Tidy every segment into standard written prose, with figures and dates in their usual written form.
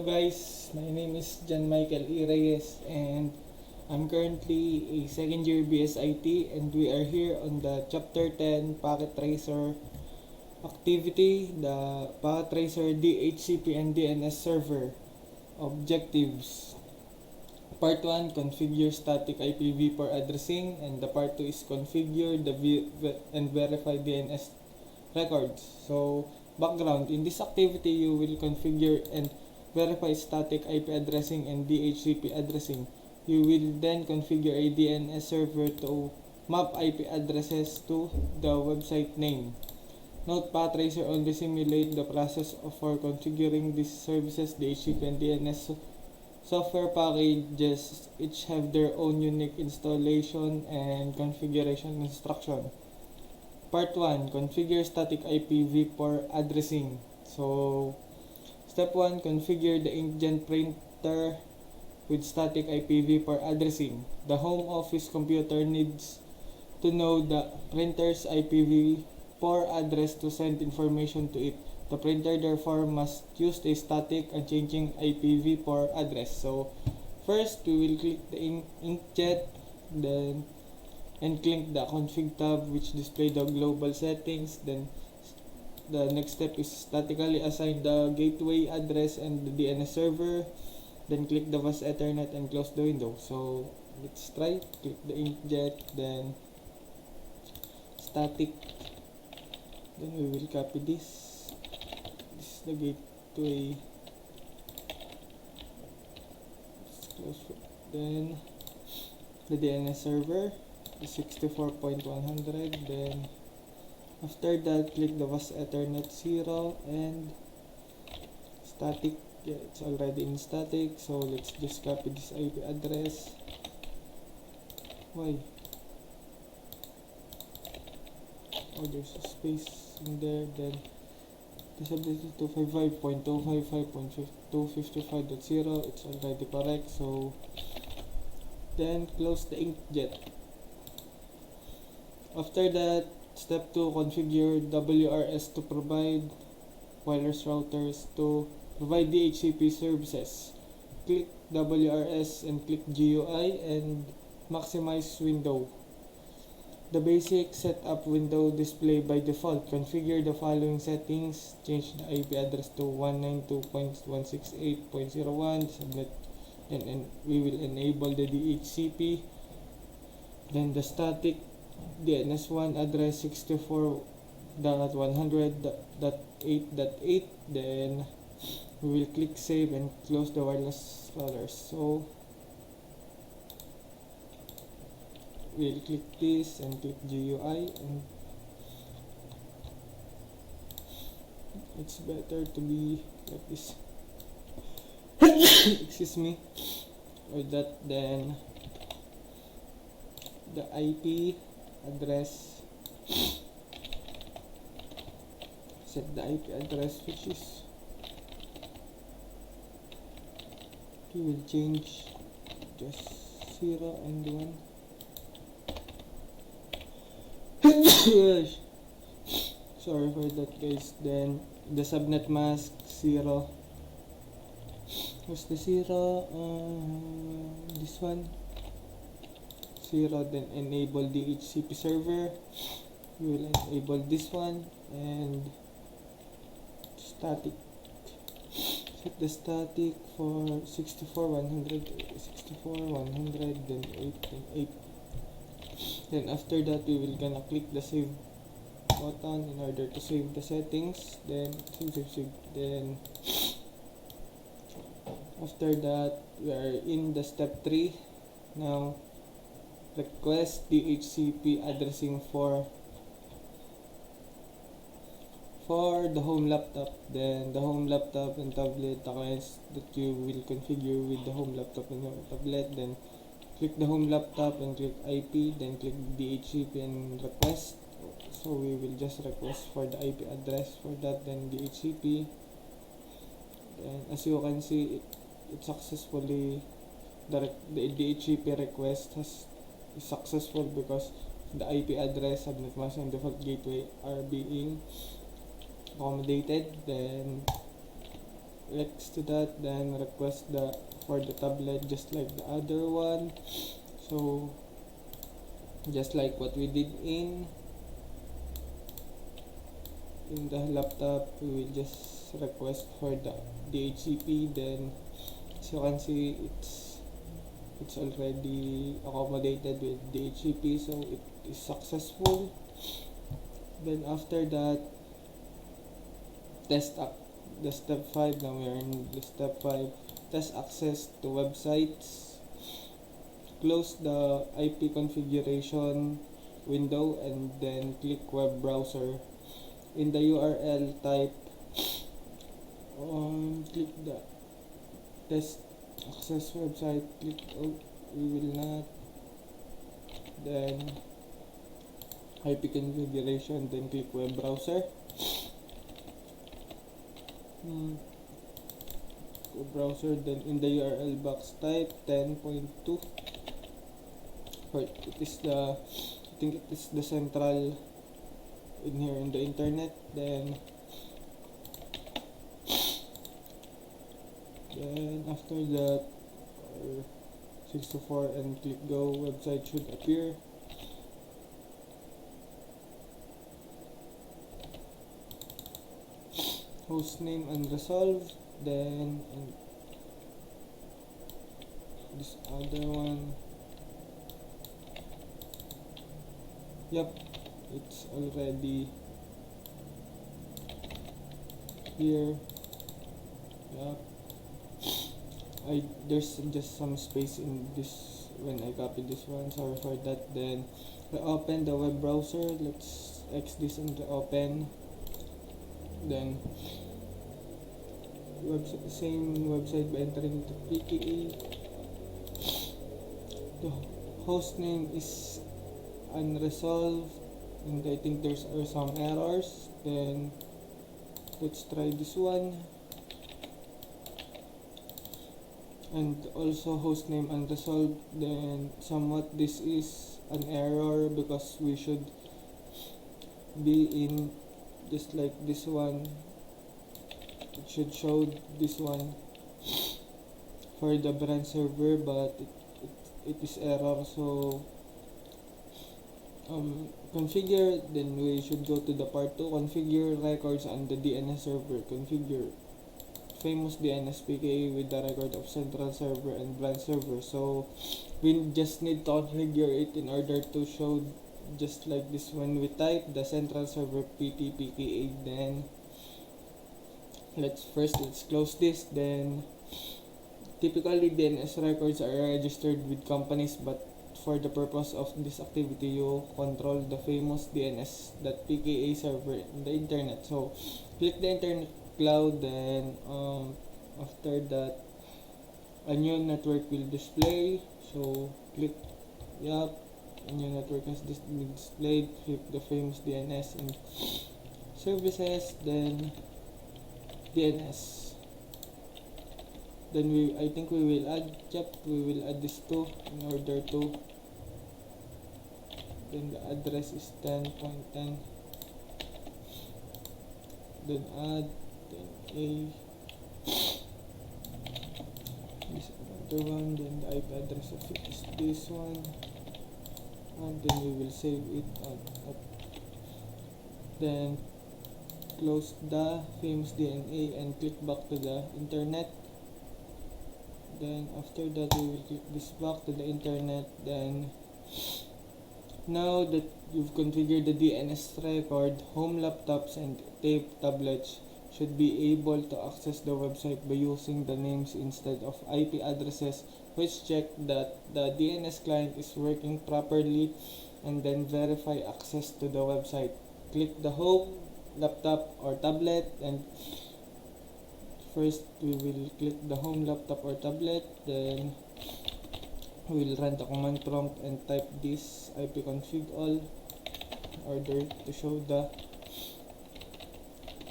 Hello guys, my name is John Michael E. Reyes and I'm currently a second year BSIT and we are here on the chapter 10 packet tracer activity, the packet tracer DHCP and DNS server objectives. Part 1, configure static IPv4 addressing, and the part 2 is configure and verify DNS records. So background, in this activity you will configure and verify static IP addressing and DHCP addressing. You will then configure a DNS server to map IP addresses to the website name. Note, packet tracer only simulate the process for configuring these services. DHCP and DNS software packages each have their own unique installation and configuration instruction. Part 1, configure static IPv4 addressing. So step 1, configure the inkjet printer with static IPv4 addressing. The home office computer needs to know the printer's IPv4 address to send information to it. The printer therefore must use a static unchanging IPv4 address. So first we will click the inkjet, then and click the config tab which display the global settings. Then the next step is statically assign the gateway address and the DNS server. Then click the VAS Ethernet and close the window. So let's try. Click the inkjet, then static. Then we will copy this. This is the gateway. Let's close it. Then the DNS server is 64.100. Then after that, click the VAS Ethernet 0 and static. Yeah, it's already in static. So let's just copy this IP address. Why? Oh, there's a space in there. Then this update to 255.255.255.0. It's already correct. So then close the inkjet. After that, step 2, configure WRS to provide wireless routers to provide DHCP services. Click WRS and click GUI and maximize window. The basic setup window display by default. Configure the following settings. Change the IP address to 192.168.01. Submit, and we will enable the DHCP. Then the static DNS1 address 64.100.8.8. Then we will click save and close the wireless routers. So we'll click this and click GUI, and it's better to be like this. Excuse me. With that, then the IP address, set the IP address, which is, we will change just 0 and 1. Sorry for that guys. Then the subnet mask 0. What's the 0? This one 0. Then enable DHCP server. We will enable this one, and static, set the static for 64.100, then 8.8. Then after that, we will gonna click the save button in order to save the settings. Then save. Then after that, we are in the step 3 now. Request DHCP addressing for the home laptop. Then the home laptop and tablet clients that you will configure with the home laptop and tablet. Then click the home laptop and click IP, then click DHCP and request. So we will just request for the IP address for that, then DHCP. Then as you can see, it successfully, the DHCP request is successful because the IP address, subnet mask, and default gateway are being accommodated. Then next to that, then request the for the tablet just like the other one. So just like what we did in the laptop, we will just request for the DHCP. Then as you can see, it's already accommodated with DHCP, so it is successful. Then after that, test up the step 5. Now we are in the step 5, test access to websites. Close the IP configuration window and then click web browser. In the URL type, click the test access website, click we will not, then IP configuration, then click web browser. Web browser, then in the URL box type 10.2. It is the, I think it is the central in here in the internet. Then after that, 624 and click go, website should appear. Hostname unresolved, then this other one, yep, it's already here. Yep, there's just some space in this when I copy this one, sorry for that. Then I open the web browser, let's X this and open. Then same website by entering the PKA. The host name is unresolved and I think there's some errors. Then let's try this one, and also host name unresolved. Then somewhat this is an error because we should be in just like this one, it should show this one for the brand server, but it is error. So configure, then we should go to the part 2, configure records on the DNS server. Configure famous DNS PKA with the record of central server and brand server. So we just need to configure it in order to show just like this. When we type the central server PT PKA, then let's close this. Then typically DNS records are registered with companies, but for the purpose of this activity, you control the famous DNS.pka server in the internet. So click the internet cloud, then after that a new network will display. So click, yep, a new network has been displayed. Click the famous DNS and services, then DNS. Then I think we will add this too in order to, then the address is 10.10, then add 10A, this other one, then the IP address of it is this one, and then we will save it up. Then close the famous DNA and click back to the internet. Then after that we will click this back to the internet. Then now that you've configured the DNS record, home laptops and tape tablets should be able to access the website by using the names instead of IP addresses, which check that the DNS client is working properly, and then verify access to the website. Click the home laptop or tablet, and first we will click the home laptop or tablet, then we will run the command prompt and type this ipconfig all in order to show the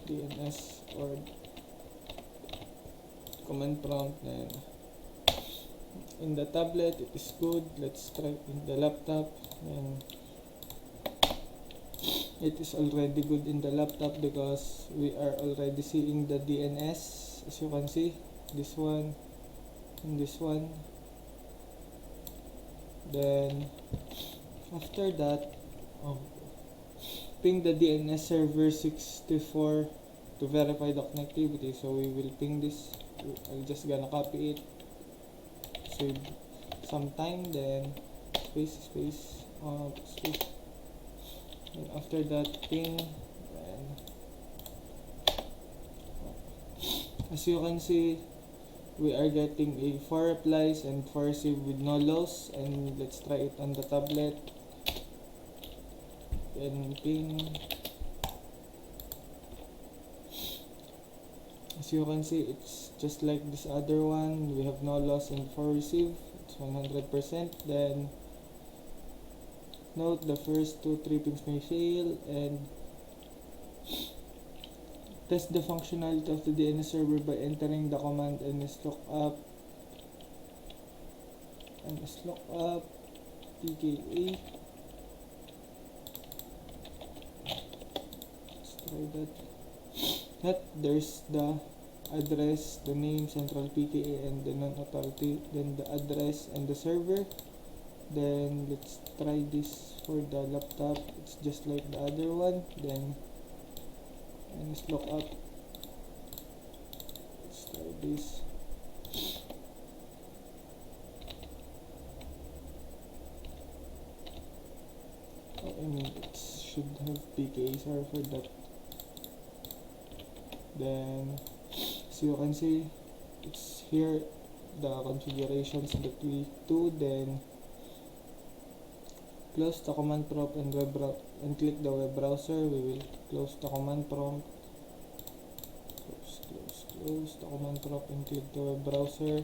DNS or command prompt. Then in the tablet it is good, let's try in the laptop. Then it is already good in the laptop because we are already seeing the DNS. this, as you can see, this one and this one. Then after that, ping the DNS server 64 to verify the connectivity. So we will ping this. I'm just gonna copy it, save some time, then space, space. And after that, ping. Then as you can see, we are getting a 4 replies and 4 received with no loss. And let's try it on the tablet. Then ping. As you can see, it's just like this other one. We have no loss and 4 received. It's 100%. Then note the first 2-3 pings may fail, and test the functionality of the DNS server by entering the command nslookup PKA. Let's try that. There's the address, the name, central PKA, and the non-authority, then the address and the server. Then let's try this for the laptop. It's just like the other one. Then nslookup. Let's try this. It should have PKA, sorry for that. Then as you can see, it's here the configurations that we do. Then close the command prompt and click the web browser. We will close the command prompt. Close the command prompt and click the web browser.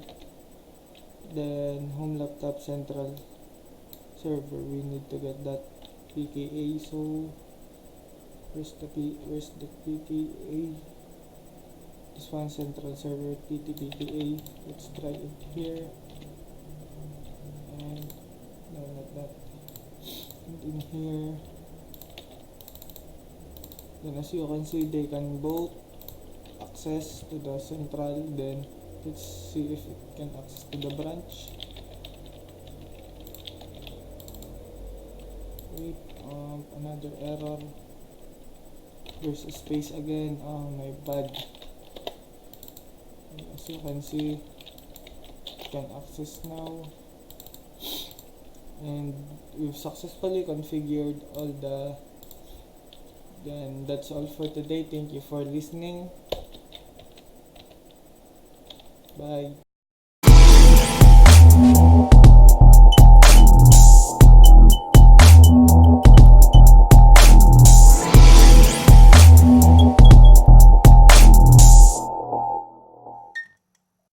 Then home laptop central server. We need to get that PKA. So where's the PKA? This one, central server PKA. Let's try it here. And no, not that. And in here. Then as you can see, they can both access to the central. Then let's see if it can access to the branch. Wait, another error. There's a space again. Oh my bad. As you can see, it can access now. And we've successfully configured all the. Then that's all for today. Thank you for listening. Bye.